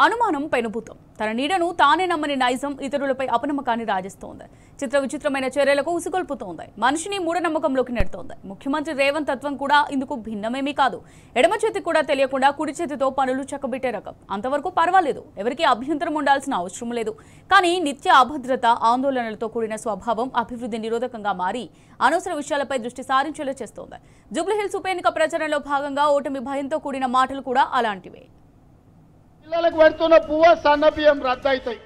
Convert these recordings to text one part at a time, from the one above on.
అనుమానం పెనుభూతం. తన నీడను తానే నమ్మని నైజం ఇతరులపై అపనమ్మకాన్ని రాజిస్తోంది. చిత్ర విచిత్రమైన చర్యలకు ఉసిగొల్పుతోంది. మనిషిని మూఢనమ్మకంలోకి నెడుతోంది. ముఖ్యమంత్రి రేవంత్ తత్వం కూడా ఇందుకు భిన్నమేమీ కాదు. ఎడమ చేతి కూడా తెలియకుండా కుడి చేతితో పనులు చక్కబెట్టే రకం. అంతవరకు పర్వాలేదు, ఎవరికి అభ్యంతరం ఉండాల్సిన అవసరం లేదు. కానీ నిత్య అభద్రత, ఆందోళనలతో కూడిన స్వభావం అభివృద్ధి నిరోధకంగా మారి అనవసర విషయాలపై దృష్టి సారించేలా చేస్తోంది. జూబ్లీహిల్స్ ఉప ఎన్నిక ప్రచారంలో భాగంగా ఓటమి భయంతో కూడిన మాటలు కూడా అలాంటివే. పిల్లలకు పెడుతున్న పువ్వ సన్న బియ్యం రద్దు అవుతాయి.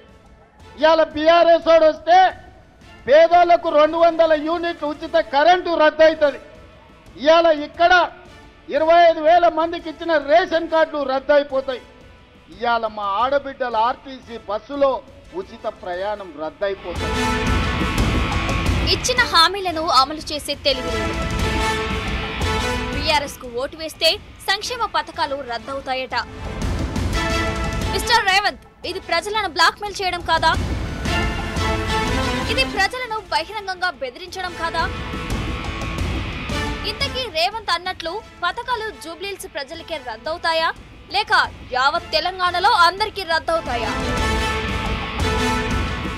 ఇవాళ బీఆర్ఎస్ వస్తే పేదోళ్లకు 200 యూనిట్లు ఉచిత కరెంటు రద్దు అవుతుంది. ఇవాళ ఇక్కడ 25,000 మందికి ఇచ్చిన రేషన్ కార్డులు రద్దు అయిపోతాయి. ఇవాళ మా ఆడబిడ్డల ఆర్టీసీ బస్సులో ఉచిత ప్రయాణం రద్దు అయిపోతుంది. ఇచ్చిన హామీలను అమలు చేసే తెలివి లేదు. బీఆర్ఎస్ కు ఓటు వేస్తే సంక్షేమ పథకాలు రద్దవుతాయట. మిస్టర్ రేవంత్, ఇది ప్రజలను బ్లాక్మెయిల్ చేయడం కాదా? ఇది ప్రజలను బహిరంగంగా బెదిరించడం కాదా? ఇంతకీ రేవంత్ అన్నట్లు పథకాలు జూబ్లీహిల్స్ ప్రజలకే రద్దవుతాయా, లేక యావత్ తెలంగాణలో అందరికీ రద్దవుతాయా?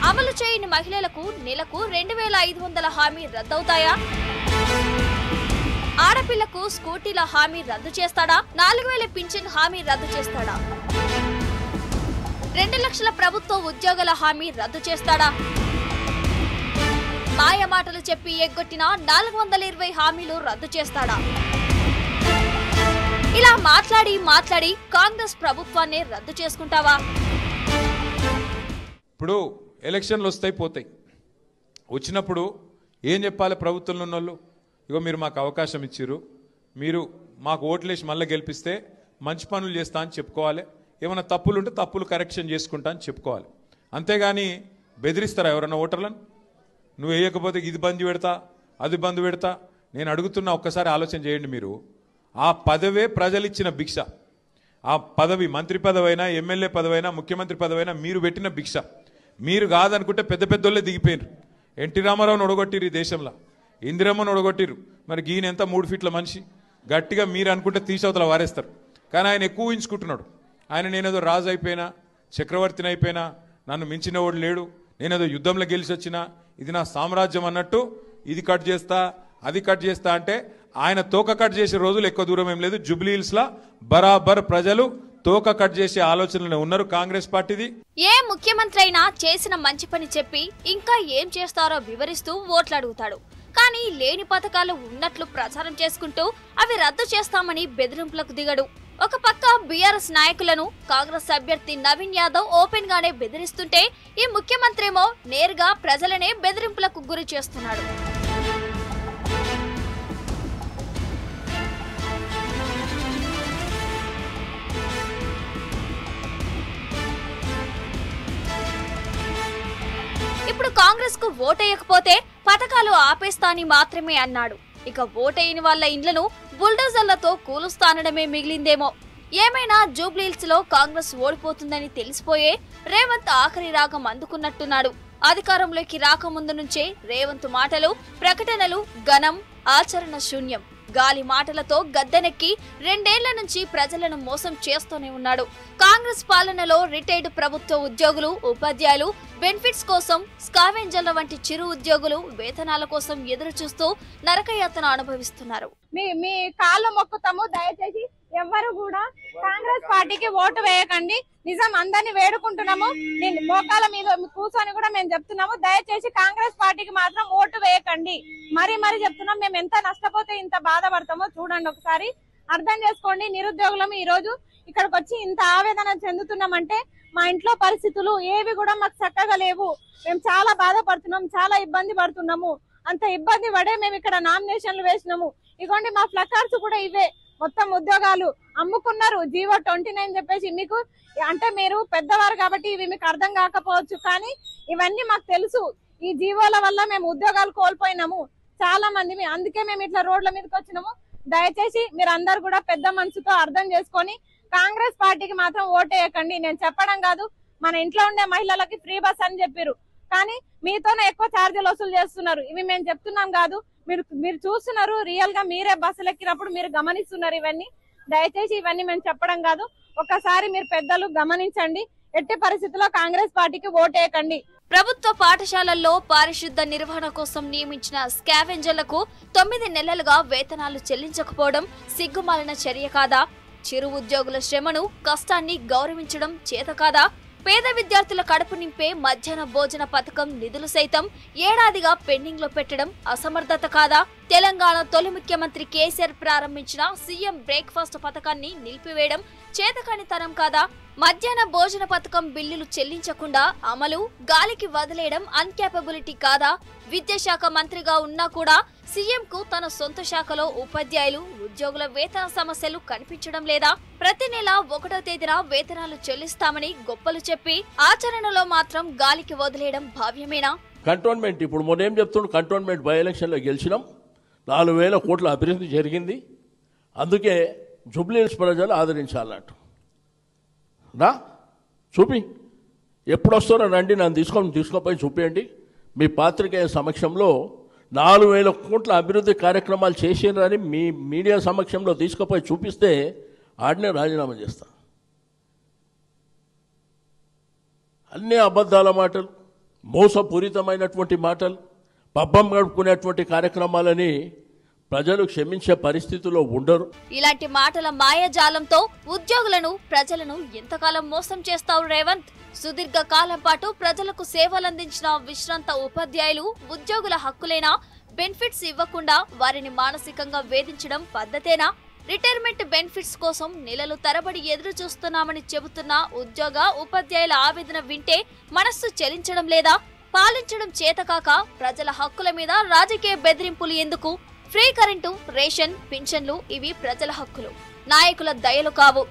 అమలు చేయని మహిళలకు నెలకు 2,500 హామీ రద్దవుతాయా? ఆడపిల్లకు స్కూటీల హామీ రద్దు చేస్తాడా? 4,000 పింఛన్ హామీ రద్దు చేస్తాడా? 2 లక్షల ప్రభుత్వ ఉద్యోగుల హామీ రద్దు చేస్తాడా? మాయ మాటలు చెప్పి ఎగ్గొట్టిన 420 హామీలు రద్దు చేస్తాడా? ఇలా మాట్లాడి కాంగ్రెస్ ప్రభుత్వాన్ని రద్దు చేసుకుంటావా? ఇప్పుడు ఎలక్షన్లు వస్తాయి పోతాయి. వచ్చినప్పుడు ఏం చెప్పాలి ప్రభుత్వంలో ఉన్న వాళ్ళు? ఇగో మీరు మాకు అవకాశం ఇచ్చిర్రు, మీరు మాకు ఓట్లేసి మళ్ళీ గెలిపిస్తే మంచి పనులు చేస్తా అని చెప్పుకోవాలి. ఏమైనా తప్పులు ఉంటే తప్పులు కరెక్షన్ చేసుకుంటా అని చెప్పుకోవాలి. అంతేగాని బెదిరిస్తారా ఎవరన్నా ఓటర్లను? నువ్వు వేయకపోతే ఇది బంద్ పెడతా, అది బంద్ పెడతా. నేను అడుగుతున్నా, ఒక్కసారి ఆలోచన చేయండి. మీరు ఆ పదవే ప్రజలు ఇచ్చిన భిక్ష. ఆ పదవి మంత్రి పదవైనా, ఎమ్మెల్యే పదవైనా, ముఖ్యమంత్రి పదవైనా మీరు పెట్టిన భిక్ష. మీరు కాదనుకుంటే పెద్ద పెద్దోళ్ళే దిగిపోయినారు. ఎన్టీ రామారావుని ఒడగొట్టిరు ఈ దేశంలో, ఇందిరమ్మను ఒడగొట్టిరు. మరి ఈయన ఎంత 3 ఫీట్ల మనిషి. గట్టిగా మీరు అనుకుంటే తీసవతల వారేస్తారు. కానీ ఆయన ఎక్కువ ఊహించుకుంటున్నాడు. ఆయన నేనేదో రాజు అయిపోయినా, చక్రవర్తిని అయిపోయినా, నన్ను మించిన వాడు లేడు, నేనేదో యుద్ధంలో గెలిచి వచ్చినా, ఇది నా సామ్రాజ్యం అన్నట్టు ఇది కట్ చేస్తా, అది కట్ చేస్తా అంటే ఆయన తోక కట్ చేసే రోజులు ఎక్కువ దూరం ఏం లేదు. జూబ్లీహిల్స్లో బరాబర్ ప్రజలు తోక కట్ చేసే ఆలోచనలు ఉన్నారు కాంగ్రెస్ పార్టీది. ఏ ముఖ్యమంత్రి అయినా చేసిన మంచి పని చెప్పి ఇంకా ఏం చేస్తారో వివరిస్తూ ఓట్లు అడుగుతాడు. కానీ లేని పథకాలు ఉన్నట్లు ప్రచారం చేసుకుంటూ అవి రద్దు చేస్తామని బెదిరింపులకు దిగడు. ఒక పక్క బీఆర్ఎస్ నాయకులను కాంగ్రెస్ అభ్యర్థి నవీన్ యాదవ్ ఓపెన్ గానే బెదిరిస్తుంటే, ఈ ముఖ్యమంత్రేమో నేరుగా ప్రజలనే బెదిరింపులకు గురి చేస్తున్నాడు. ఇప్పుడు కాంగ్రెస్ కు ఓటేయకపోతే పథకాలు ఆపేస్తాని మాత్రమే అన్నాడు. ఇక ఓటేయని వాళ్ళ ఇండ్లను బుల్డోజర్లతో కూలుస్తానడమే మిగిలిందేమో. ఏమైనా జూబ్లీహిల్స్ లో కాంగ్రెస్ ఓడిపోతుందని తెలిసిపోయే రేవంత్ ఆఖరి రాగం అందుకున్నట్టున్నాడు. అధికారంలోకి రాకముందు నుంచే రేవంత్ మాటలు, ప్రకటనలు ఘనం, ఆచరణ శూన్యం. గాలి మాటలతో గద్దెనెక్కి 2 ఏళ్ల నుంచి ప్రజలను మోసం చేస్తూనే ఉన్నాడు. కాంగ్రెస్ పాలనలో రిటైర్డ్ ప్రభుత్వ ఉద్యోగులు, ఉపాధ్యాయులు బెనిఫిట్స్ కోసం, స్కావెంజర్ల వంటి చిరు ఉద్యోగులు వేతనాల కోసం ఎదురు చూస్తూ నరకయాతన అనుభవిస్తున్నారు. మీ కాళ్ళు మొక్కుతాము, దయచేసి ఎవ్వరు కూడా కాంగ్రెస్ పార్టీకి ఓటు వేయకండి. నిజం అందరినీ వేడుకుంటున్నాము. మోకాల మీద కూర్చొని కూడా మేము చెప్తున్నాము, దయచేసి కాంగ్రెస్ పార్టీకి మాత్రం ఓటు వేయకండి. మరీ చెప్తున్నాం. మేము ఎంత నష్టపోతే ఇంత బాధపడతామో చూడండి, ఒకసారి అర్థం చేసుకోండి. నిరుద్యోగులం ఈ రోజు ఇక్కడికి వచ్చి ఇంత ఆవేదన చెందుతున్నామంటే మా ఇంట్లో పరిస్థితులు ఏవి కూడా మాకు చక్కగా లేవు. మేము చాలా బాధపడుతున్నాం, చాలా ఇబ్బంది పడుతున్నాము. అంత ఇబ్బంది పడే మేము ఇక్కడ నామినేషన్లు వేసినాము. ఇగోండి మా ప్లకార్డ్స్ కూడా ఇవే. మొత్తం ఉద్యోగాలు అమ్ముకున్నారు. జీవో 29 చెప్పేసి, మీకు అంటే మీరు పెద్దవారు కాబట్టి ఇవి మీకు అర్థం కాకపోవచ్చు, కానీ ఇవన్నీ మాకు తెలుసు. ఈ జీవోల వల్ల మేము ఉద్యోగాలు కోల్పోయినాము చాలా మంది. అందుకే మేము ఇట్లా రోడ్ల మీదకి వచ్చినాము. దయచేసి మీరు అందరు కూడా పెద్ద మనసుతో అర్థం చేసుకొని కాంగ్రెస్ పార్టీకి మాత్రం ఓటేయకండి. నేను చెప్పడం కాదు, మన ఇంట్లో ఉండే మహిళలకి ఫ్రీ బస్ అని చెప్పారు, కానీ మీతోనే ఎక్కువ ఛార్జీలు వసూలు చేస్తున్నారు. ఇవి మేము చెప్తున్నాం కాదు, మీరు చూస్తున్నారు. రియల్ గా మీరే బస్సులు ఎక్కినప్పుడు మీరు గమనిస్తున్నారు ఇవన్నీ. దయచేసి ఇవన్నీ మేము చెప్పడం కాదు, ఒక్కసారి మీరు పెద్దలు గమనించండి. ఎట్టి పరిస్థితుల్లో కాంగ్రెస్ పార్టీకి ఓటేయకండి. ప్రభుత్వ పాఠశాలల్లో పారిశుద్ధ నిర్వహణ కోసం నియమించిన స్కావెంజర్లకు 9 నెలలుగా వేతనాలు చెల్లించకపోవడం సిగ్గుమాలిన చర్య కాదా? చిరు ఉద్యోగుల శ్రమను, కష్టాన్ని గౌరవించడం చేత కాదా? పేద విద్యార్థుల కడుపు నింపే మధ్యాహ్న భోజన పథకం నిధులు సైతం ఏడాదిగా పెండింగ్ లో పెట్టడం అసమర్థత కాదా? తెలంగాణ తొలి ముఖ్యమంత్రి కేసీఆర్ ప్రారంభించిన సీఎం బ్రేక్ఫాస్ట్ పథకాన్ని నిలిపివేయడం చేతకానితనం కాదా? మధ్యాహ్న భోజన పథకం బిల్లులు చెల్లించకుండా అమలు గాలికి వదిలేయడం అన్కేపబిలిటీ కాదా? విద్యాశాఖ మంత్రిగా ఉన్నా కూడా సీఎంకు తన సొంత శాఖలో ఉపాధ్యాయులు, ఉద్యోగుల వేతన సమస్యలు కనిపించడం లేదా? ప్రతి నెల 1వ తేదీన వేతనాలు చెల్లిస్తామని గొప్పలు చెప్పి ఆచరణలో మాత్రం గాలికి వదిలేయడం భావ్యమేనా? కంటోన్మెంట్ ఇప్పుడు మొన్నేం చెప్తుండ్రు, కంటోన్మెంట్ బై ఎలక్షన్లో గెలిచినాం, 4,000 కోట్ల అభివృద్ధి జరిగింది, అందుకే జూబ్లీహిల్స్ ప్రజలు ఆదరించాలన్నట్టు. రా చూపి, ఎప్పుడు వస్తారో రండి, నన్ను తీసుకొని చూపించండి. మీ పాత్రికేయ సమక్షంలో 4,000 కోట్ల అభివృద్ధి కార్యక్రమాలు చేసినారని మీ మీడియా సమక్షంలో తీసుకుపోయి చూపిస్తే ఆడనే రాజీనామా చేస్తా. అన్నీ అబద్ధాల మాటలు, మోసపూరితమైనటువంటి మాటలు, పబ్బం గడుపుకునేటువంటి కార్యక్రమాలని ప్రజలు క్షమించే పరిస్థితిలో ఉండరు. ఇలాంటి మాటల మాయాజాలంతో ఉద్యోగులను, ప్రజలను ఎంతకాలం మోసం చేస్తావు రేవంత్? సుదీర్ఘ కాలం పాటు ప్రజలకు సేవలందించిన విశ్రాంత ఉపాధ్యాయులు, ఉద్యోగుల హక్కులేనా? బెనిఫిట్స్ ఇవ్వకుండా వారిని మానసికంగా వేధించడం పద్ధతేనా? రిటైర్మెంట్ బెనిఫిట్స్ కోసం నెలలు తరబడి ఎదురు చూస్తున్నామని చెబుతున్న ఉద్యోగ, ఉపాధ్యాయుల ఆవేదన వింటే మనస్సు చెలించడం లేదా? పాలించడం చేతకాక ప్రజల హక్కుల మీద రాజకీయ బెదిరింపులు ఎందుకు? ఫ్రీ కరెంటు, రేషన్, పింఛన్లు ఇవి ప్రజల హక్కులు, నాయకుల దయలు కావు.